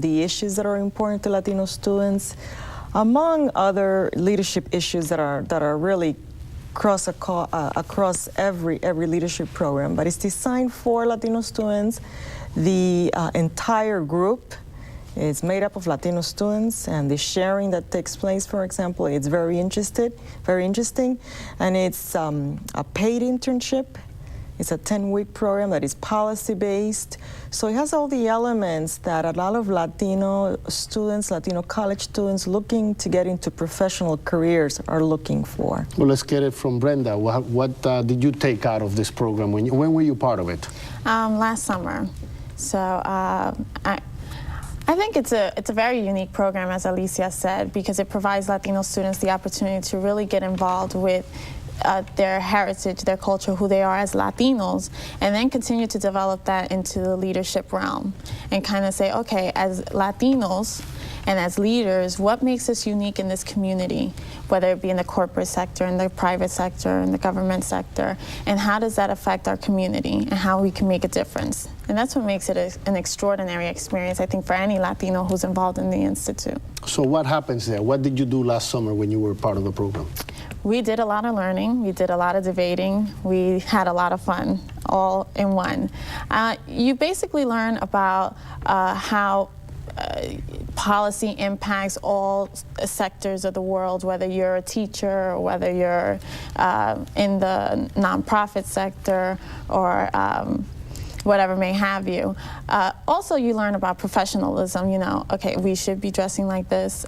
the issues that are important to Latino students, among other leadership issues that are really across every leadership program. But it's designed for Latino students. The entire group is made up of Latino students, and the sharing that takes place, for example, it's very interesting, and it's a paid internship. It's a 10-week program that is policy-based. So it has all the elements that a lot of Latino students, Latino college students looking to get into professional careers are looking for. Well, let's get it from Brenda. What did you take out of this program? When were you part of it? Last summer. So I think it's a very unique program, as Alicia said, because it provides Latino students the opportunity to really get involved with their heritage, their culture, who they are as Latinos, and then continue to develop that into the leadership realm and kind of say, okay, as Latinos and as leaders, what makes us unique in this community, whether it be in the corporate sector, in the private sector, in the government sector, and how does that affect our community and how we can make a difference? And that's what makes it an extraordinary experience, I think, for any Latino who's involved in the Institute. So what happens there? What did you do last summer when you were part of the program? We did a lot of learning, we did a lot of debating, we had a lot of fun, all in one. You basically learn about how policy impacts all sectors of the world, whether you're a teacher or whether you're in the nonprofit sector or whatever may have you. Also, you learn about professionalism. You know, okay, we should be dressing like this.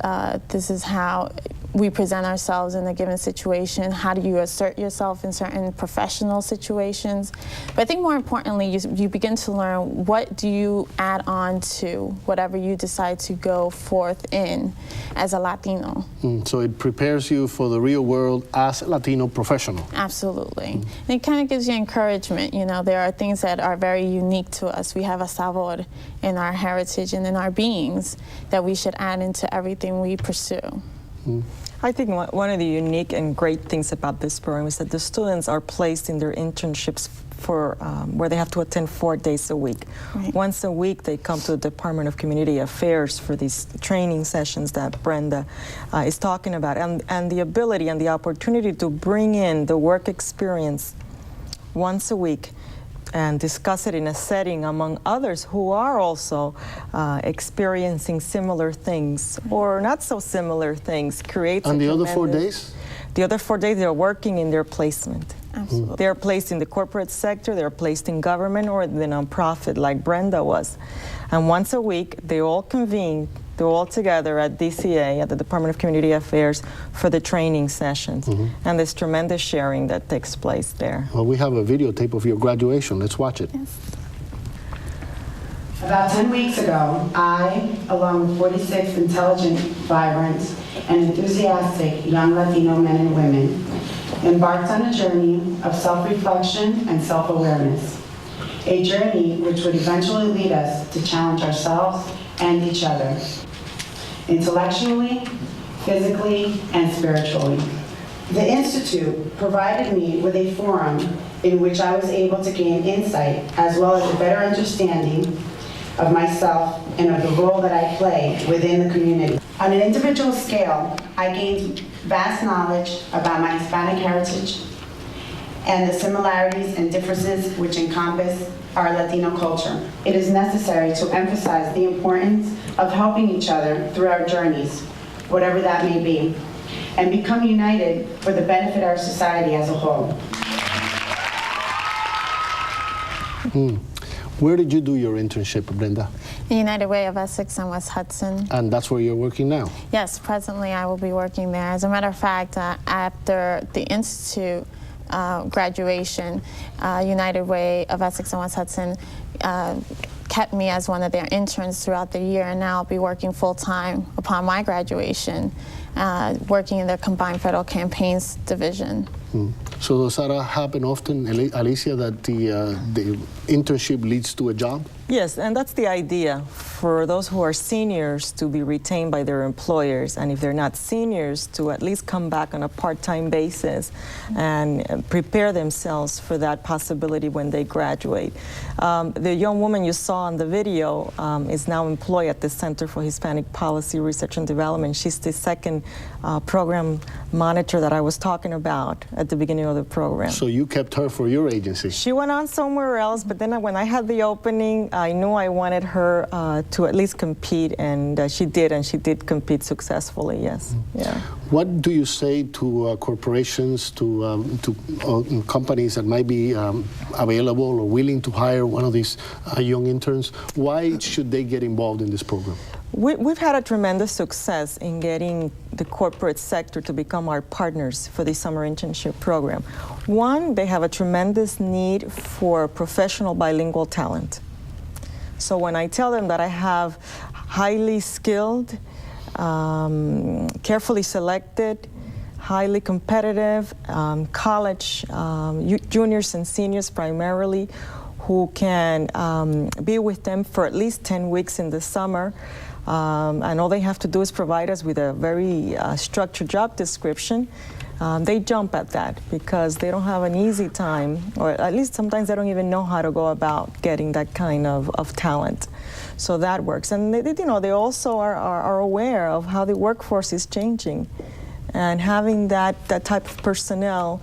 This is how we present ourselves in a given situation. How do you assert yourself in certain professional situations? But I think more importantly, you begin to learn what do you add on to whatever you decide to go forth in as a Latino. So it prepares you for the real world as a Latino professional. Absolutely. And it kind of gives you encouragement. You know, there are things that are very unique to us. We have a sabor in our heritage and in our beings that we should add into everything we pursue. I think one of the unique and great things about this program is that the students are placed in their internships for where they have to attend 4 days a week. Right. Once a week, they come to the Department of Community Affairs for these training sessions that Brenda is talking about, and the ability and the opportunity to bring in the work experience once a week and discuss it in a setting among others who are also experiencing similar things or not so similar things creates. And the other 4 days? The other 4 days they're working in their placement. Absolutely. They're placed in the corporate sector, they're placed in government or the nonprofit like Brenda was. And once a week they all convene, they're all together at DCA, at the Department of Community Affairs, for the training sessions. And there's tremendous sharing that takes place there. Well, we have a videotape of your graduation. Let's watch it. Yes. About 10 weeks ago, I, along with 46 intelligent, vibrant, and enthusiastic young Latino men and women, embarked on a journey of self-reflection and self-awareness. A journey which would eventually lead us to challenge ourselves and each other, intellectually, physically, and spiritually. The Institute provided me with a forum in which I was able to gain insight as well as a better understanding of myself and of the role that I play within the community. On an individual scale, I gained vast knowledge about my Hispanic heritage and the similarities and differences which encompass our Latino culture. It is necessary to emphasize the importance of helping each other through our journeys, whatever that may be, and become united for the benefit of our society as a whole. Where did you do your internship, Brenda? The United Way of Essex and West Hudson. And that's where you're working now? Yes, presently I will be working there. As a matter of fact, after the Institute graduation, United Way of Essex and West Hudson kept me as one of their interns throughout the year, and now I'll be working full-time upon my graduation working in their Combined Federal Campaigns Division. So does that happen often, Alicia, that the internship leads to a job? Yes, and that's the idea for those who are seniors to be retained by their employers, and if they're not seniors, to at least come back on a part-time basis and prepare themselves for that possibility when they graduate. The young woman you saw in the video is now employed at the Center for Hispanic Policy Research and Development. She's the second program monitor that I was talking about at the beginning of the program. So you kept her for your agency? She went on somewhere else, but then when I had the opening, I knew I wanted her to at least compete, and she did compete successfully, yes. Yeah. What do you say to corporations, to companies that might be available or willing to hire one of these young interns? Why should they get involved in this program? We've had a tremendous success in getting the corporate sector to become our partners for the summer internship program. One, they have a tremendous need for professional bilingual talent. So when I tell them that I have highly skilled, carefully selected, highly competitive college juniors and seniors primarily, who can be with them for at least 10 weeks in the summer, and all they have to do is provide us with a very structured job description. They jump at that because they don't have an easy time, or at least sometimes they don't even know how to go about getting that kind of talent. So that works. And they also are aware of how the workforce is changing, and having that type of personnel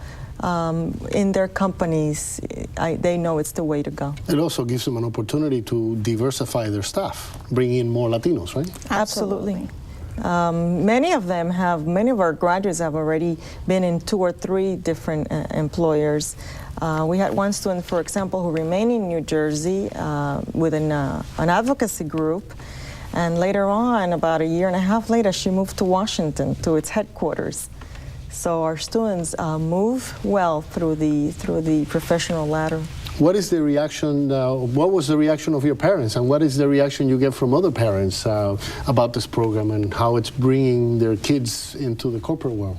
in their companies, they know it's the way to go. It also gives them an opportunity to diversify their staff, bring in more Latinos, right? Absolutely. Many of our graduates have already been in 2 or 3 different employers. We had one student, for example, who remained in New Jersey with an advocacy group, and later on, about a year and a half later, she moved to Washington, to its headquarters. So our students move well through the professional ladder. What is the reaction? What was the reaction of your parents, and what is the reaction you get from other parents about this program and how it's bringing their kids into the corporate world?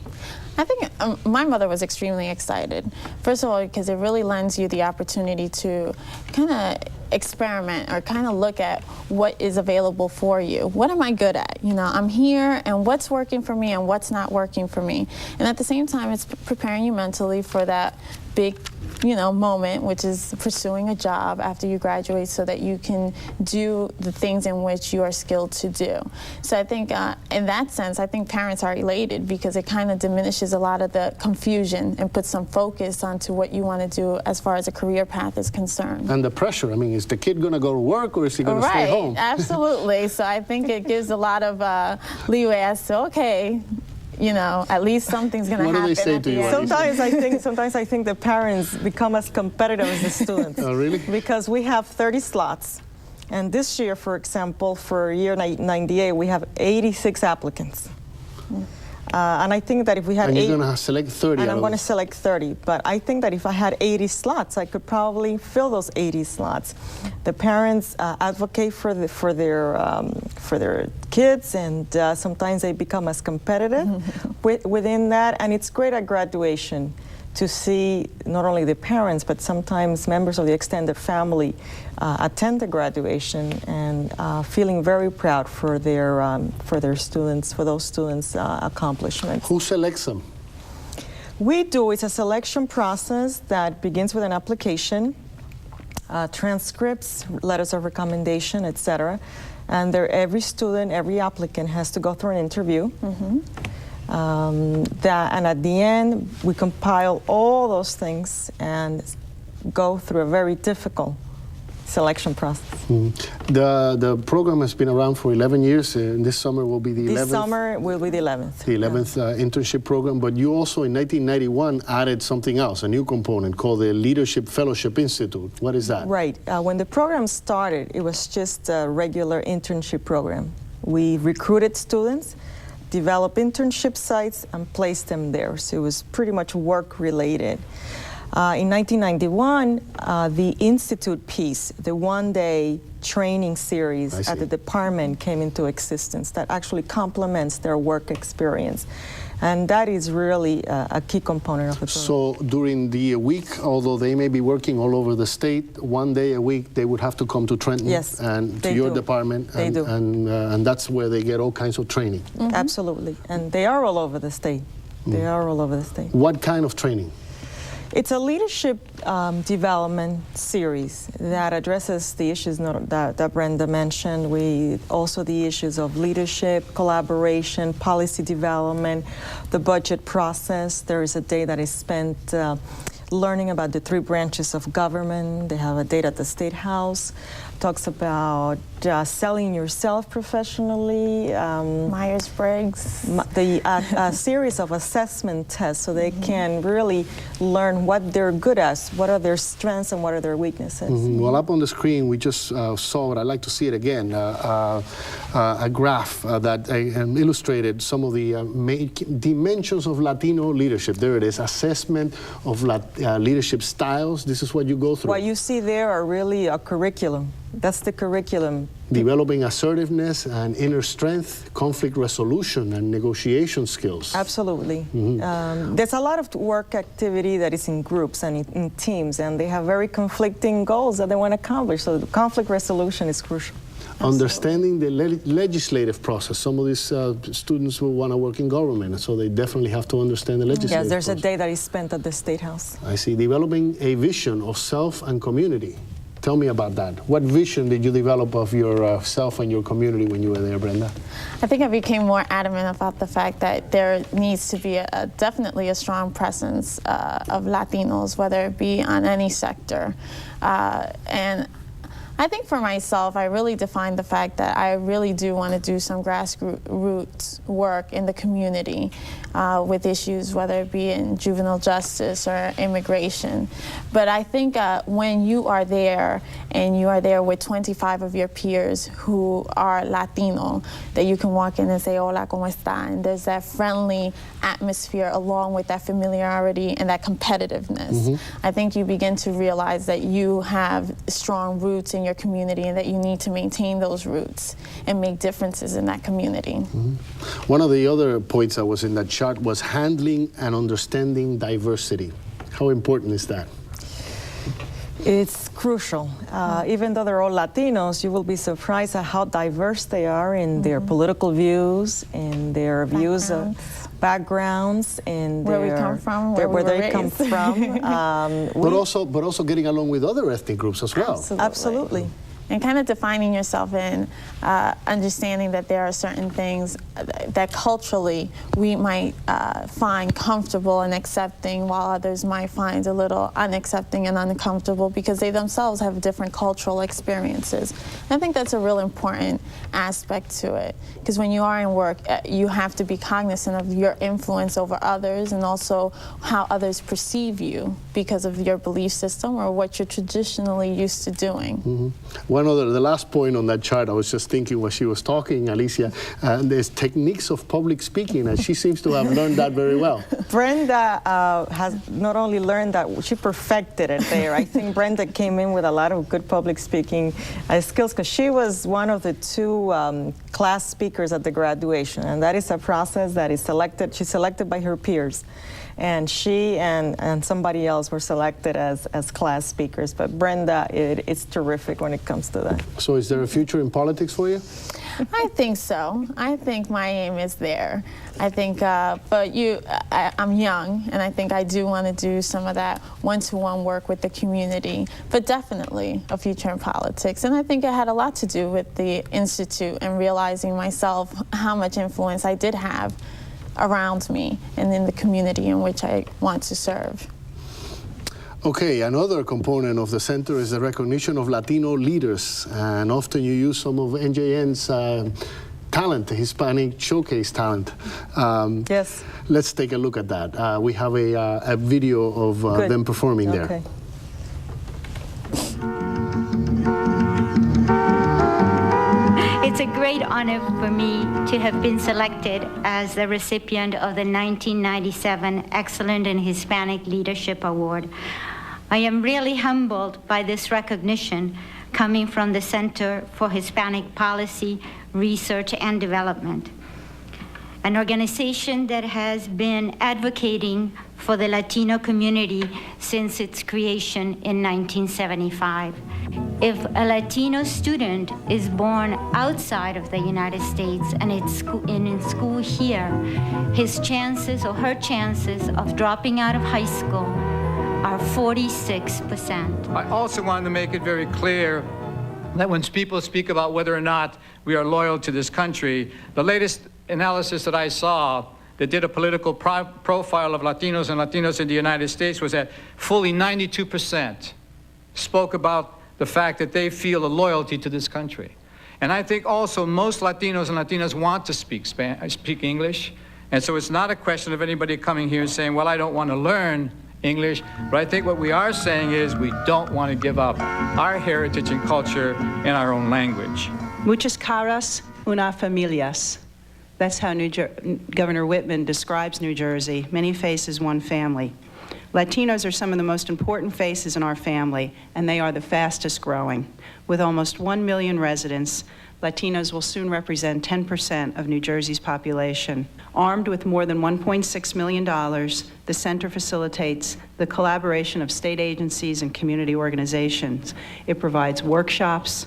I think my mother was extremely excited. First of all, because it really lends you the opportunity to kind of experiment or kind of look at what is available for you. What am I good at? I'm here, and what's working for me and what's not working for me. And at the same time, it's preparing you mentally for that big moment, which is pursuing a job after you graduate so that you can do the things in which you are skilled to do. So I think in that sense, I think parents are elated because it kind of diminishes a lot of the confusion and puts some focus onto what you want to do as far as a career path is concerned. And the pressure, I mean, is the kid going to go to work or is he going to stay home? Right, absolutely. So I think it gives a lot of leeway as to, okay, at least something's going to happen. What do they say to you? Sometimes I think the parents become as competitive as the students. Oh, really? Because we have 30 slots. And this year, for example, for year 98, we have 86 applicants. And I think that if we had and you're going to select 30. And I'm going to select 30. But I think that if I had 80 slots, I could probably fill those 80 slots. The parents advocate for their kids, and sometimes they become as competitive within that. And it's great at graduation to see not only the parents, but sometimes members of the extended family attend the graduation and feeling very proud for their students, for those students' accomplishments. Who selects them? We do. It's a selection process that begins with an application, transcripts, letters of recommendation, etc. And every student, every applicant has to go through an interview. And at the end, we compile all those things and go through a very difficult selection process. The program has been around for 11 years. This summer will be the 11th. This summer will be the 11th. The 11th internship program. But you also, in 1991, added something else, a new component called the Leadership Fellowship Institute. What is that? Right. When the program started, it was just a regular internship program. We recruited students, developed internship sites, and placed them there. So it was pretty much work-related. In 1991, the Institute piece, the one-day training series at the department came into existence that actually complements their work experience. And that is really a key component of the program. So during the week, although they may be working all over the state, one day a week they would have to come to Trenton and to your department. They do. And that's where they get all kinds of training. Mm-hmm. Absolutely. And they are all over the state. They are all over the state. What kind of training? It's a leadership development series that addresses the issues that Brenda mentioned. Also the issues of leadership, collaboration, policy development, the budget process. There is a day that is spent learning about the 3 branches of government. They have a day at the State House. Talks about selling yourself professionally. Myers-Briggs. A series of assessment tests so they can really learn what they're good at, what are their strengths and what are their weaknesses. Well, up on the screen, we just saw it. I'd like to see it again, a graph that illustrated some of the main dimensions of Latino leadership. There it is, assessment of leadership styles. This is what you go through. What you see there are really a curriculum. That's the curriculum. Developing assertiveness and inner strength, conflict resolution, and negotiation skills. Absolutely. There's a lot of work activity that is in groups and in teams, and they have very conflicting goals that they want to accomplish. So the conflict resolution is crucial. Understanding the legislative process. Some of these students will want to work in government, so they definitely have to understand the legislative process. Yes, there's a day that is spent at the State House. I see. Developing a vision of self and community. Tell me about that. What vision did you develop of yourself and your community when you were there, Brenda? I think I became more adamant about the fact that there needs to be definitely a strong presence of Latinos, whether it be on any sector. And I think for myself, I really defined the fact that I really do want to do some grassroots work in the community with issues, whether it be in juvenile justice or immigration. But I think when you are there and you are there with 25 of your peers who are Latino, that you can walk in and say, hola, ¿cómo está? And there's that friendly atmosphere along with that familiarity and that competitiveness. I think you begin to realize that you have strong roots in your community and that you need to maintain those roots and make differences in that community. One of the other points that was in that chart was handling and understanding diversity. How important is that? It's crucial. Even though they're all Latinos, you will be surprised at how diverse they are in their political views, in their views of backgrounds, and where we come from, where they come from. But also getting along with other ethnic groups as well. Absolutely. And kind of defining yourself in understanding that there are certain things that culturally we might find comfortable and accepting, while others might find a little unaccepting and uncomfortable because they themselves have different cultural experiences. And I think that's a real important aspect to it, because when you are in work, you have to be cognizant of your influence over others and also how others perceive you because of your belief system or what you're traditionally used to doing. The last point on that chart, I was just thinking while she was talking, Alicia, there's techniques of public speaking, and she seems to have learned that very well. Brenda has not only learned that, she perfected it there. I think Brenda came in with a lot of good public speaking skills, because she was one of the 2 class speakers at the graduation, and that is a process that is selected. She's selected by her peers. And she and somebody else were selected as class speakers. But Brenda is terrific when it comes to that. So is there a future in politics for you? I think so. I think my aim is there. I think, I'm young, and I think I do want to do some of that one-to-one work with the community, but definitely a future in politics. And I think it had a lot to do with the Institute and realizing myself how much influence I did have around me and in the community in which I want to serve. Okay, another component of the center is the recognition of Latino leaders, and often you use some of NJN's talent, Hispanic showcase talent. Yes. Let's take a look at that. We have a video of them performing there. It's a great honor for me to have been selected as the recipient of the 1997 Excellent in Hispanic Leadership Award. I am really humbled by this recognition coming from the Center for Hispanic Policy, Research and Development, an organization that has been advocating for the Latino community since its creation in 1975. If a Latino student is born outside of the United States and in school here, his chances or her chances of dropping out of high school are 46%. I also wanted to make it very clear that when people speak about whether or not we are loyal to this country, the latest analysis that I saw that did a political profile of Latinos and Latinas in the United States was that fully 92% spoke about the fact that they feel a loyalty to this country. And I think also most Latinos and Latinas want to speak English. And so it's not a question of anybody coming here and saying, well, I don't want to learn English, but I think what we are saying is we don't want to give up our heritage and culture in our own language. Muchas caras, una familias. That's how Governor Whitman describes New Jersey. Many faces, one family. Latinos are some of the most important faces in our family, and they are the fastest growing. With almost 1 million residents, Latinos will soon represent 10% of New Jersey's population. Armed with more than $1.6 million, the center facilitates the collaboration of state agencies and community organizations. It provides workshops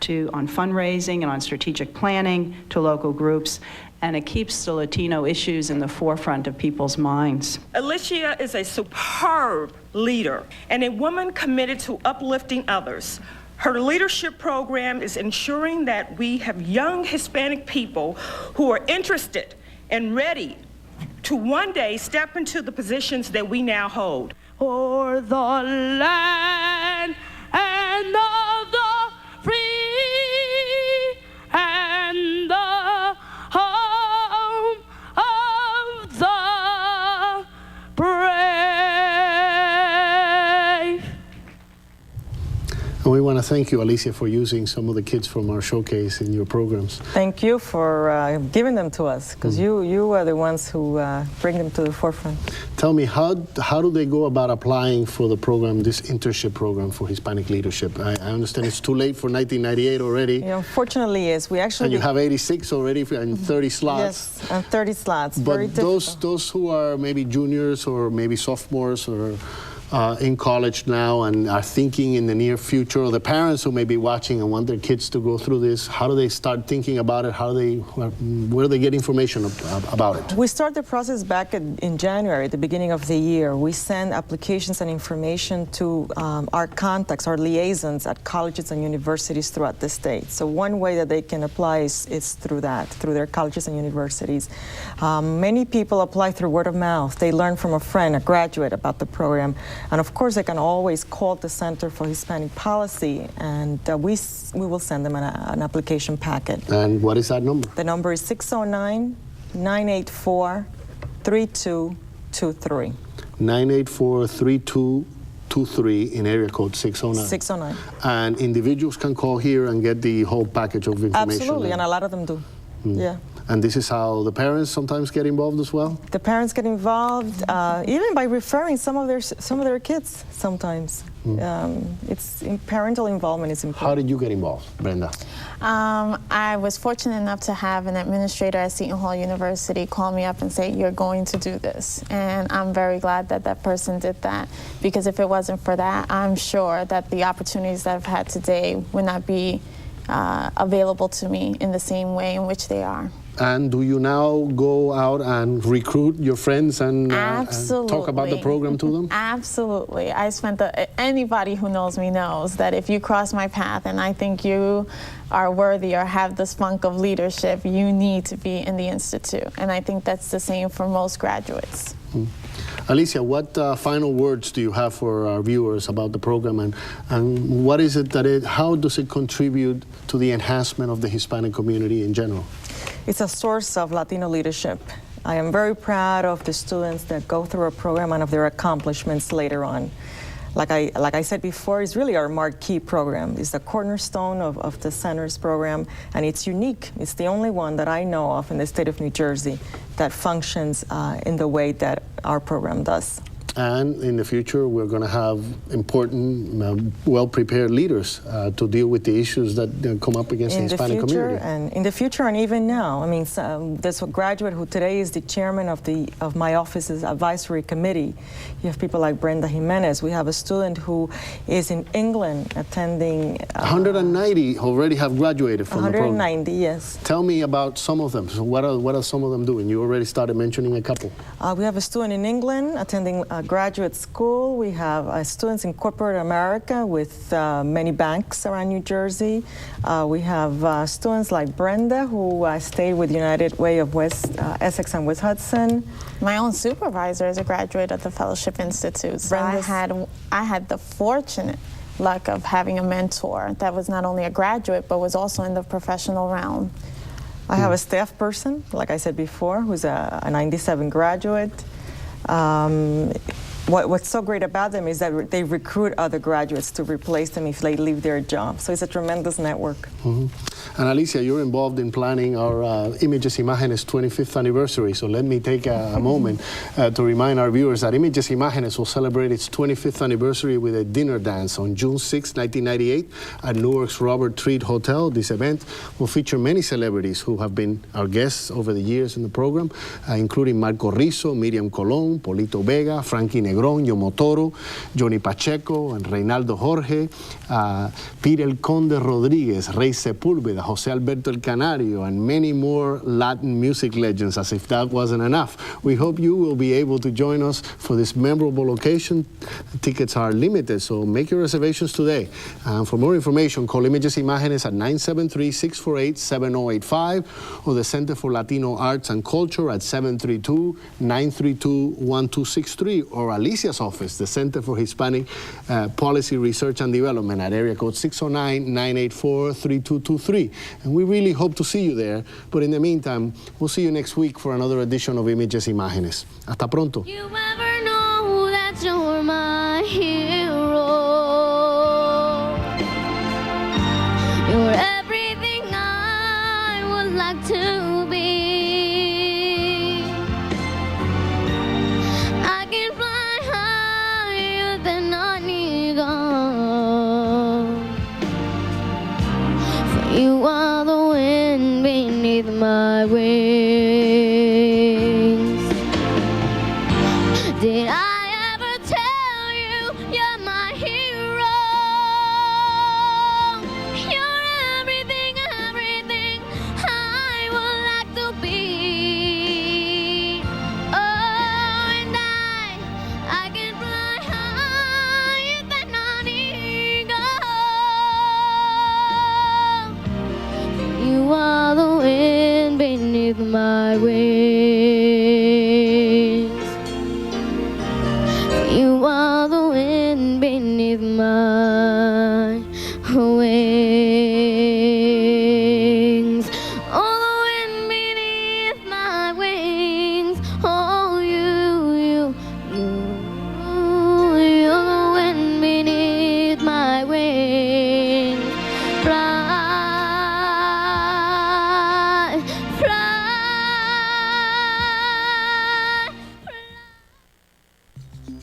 on fundraising and on strategic planning to local groups, and it keeps the Latino issues in the forefront of people's minds. Alicia is a superb leader and a woman committed to uplifting others. Her leadership program is ensuring that we have young Hispanic people who are interested and ready to one day step into the positions that we now hold. For the land and of the free and the home of the brave. And we want to thank you, Alicia, for using some of the kids from our showcase in your programs. Thank you for giving them to us, because you are the ones who bring them to the forefront. Tell me, how do they go about applying for the program, this internship program for Hispanic leadership? I understand it's too late for 1998 already. Yeah, unfortunately, yes. We actually... And you have 86 already and 30 slots. Yes, and 30 slots. But those who are maybe juniors or maybe sophomores or in college now and are thinking in the near future, or the parents who may be watching and want their kids to go through this, how do they start thinking about it? Where do they get information about it? We start the process back in January, at the beginning of the year. We send applications and information to our contacts, our liaisons at colleges and universities throughout the state. So one way that they can apply is through that, through their colleges and universities. Many people apply through word of mouth. They learn from a friend, a graduate, about the program. And of course, they can always call the Center for Hispanic Policy, and we will send them an application packet. And what is that number? The number is 609-984-3223. 984-3223 in area code 609. 609. And individuals can call here and get the whole package of information. Absolutely, and a lot of them do. Yeah. And this is how the parents sometimes get involved as well? The parents get involved, even by referring some of their kids sometimes. Parental involvement is important. How did you get involved, Brenda? I was fortunate enough to have an administrator at Seton Hall University call me up and say, you're going to do this. And I'm very glad that that person did that, because if it wasn't for that, I'm sure that the opportunities that I've had today would not be available to me in the same way in which they are. And do you now go out and recruit your friends and talk about the program to them? Absolutely. I spent anybody who knows me knows that if you cross my path and I think you are worthy or have the spunk of leadership, you need to be in the Institute. And I think that's the same for most graduates. Alicia, what final words do you have for our viewers about the program, and what is it how does it contribute to the enhancement of the Hispanic community in general? It's a source of Latino leadership. I am very proud of the students that go through our program and of their accomplishments later on. like I said before, is really our marquee program. It's the cornerstone of the center's program, and it's unique. It's the only one that I know of in the state of New Jersey that functions in the way that our program does. And in the future, we're going to have important, well-prepared leaders to deal with the issues that come up against the Hispanic community. And in the future, and even now, I mean, there's a graduate who today is the chairman of my office's advisory committee. You have people like Brenda Imagenes. We have a student who is in England attending. 190 already have graduated from the program. 190, yes. Tell me about some of them. So what are some of them doing? You already started mentioning a couple. We have a student in England attending graduate school. We have students in corporate America with many banks around New Jersey. We have students like Brenda, who stayed with United Way of West Essex and West Hudson. My own supervisor is a graduate at the Fellowship Institute. So I had the fortunate luck of having a mentor that was not only a graduate, but was also in the professional realm. I have a staff person, like I said before, who's a 97 graduate. What's so great about them is that they recruit other graduates to replace them if they leave their job. So it's a tremendous network. Mm-hmm. And Alicia, you're involved in planning our Imagenes 25th anniversary. So let me take a moment to remind our viewers that Imagenes will celebrate its 25th anniversary with a dinner dance on June 6, 1998 at Newark's Robert Treat Hotel. This event will feature many celebrities who have been our guests over the years in the program, including Marco Rizzo, Miriam Colón, Polito Vega, Frankie Negrón, Yomotoro, Johnny Pacheco, and Reinaldo Jorge, Peter El Conde Rodriguez, Rey Sepúlveda, José Alberto El Canario, and many more Latin music legends, as if that wasn't enough. We hope you will be able to join us for this memorable occasion. Tickets are limited, so make your reservations today. For more information, call Imagenes at 973-648-7085 or the Center for Latino Arts and Culture at 732-932-1263 or Alicia's office, the Center for Hispanic Policy Research and Development at area code 609-984-3223. And we really hope to see you there. But in the meantime, we'll see you next week for another edition of Imagenes. Hasta pronto. You ever know that you're my hero? You're everything I would like to be. I can fly higher than an eagle. For you are the wind beneath my wings. Did I ever tell you you're my hero? You're everything, everything I would like to be. Oh, and I can fly higher than an eagle. You are the wind beneath my wings.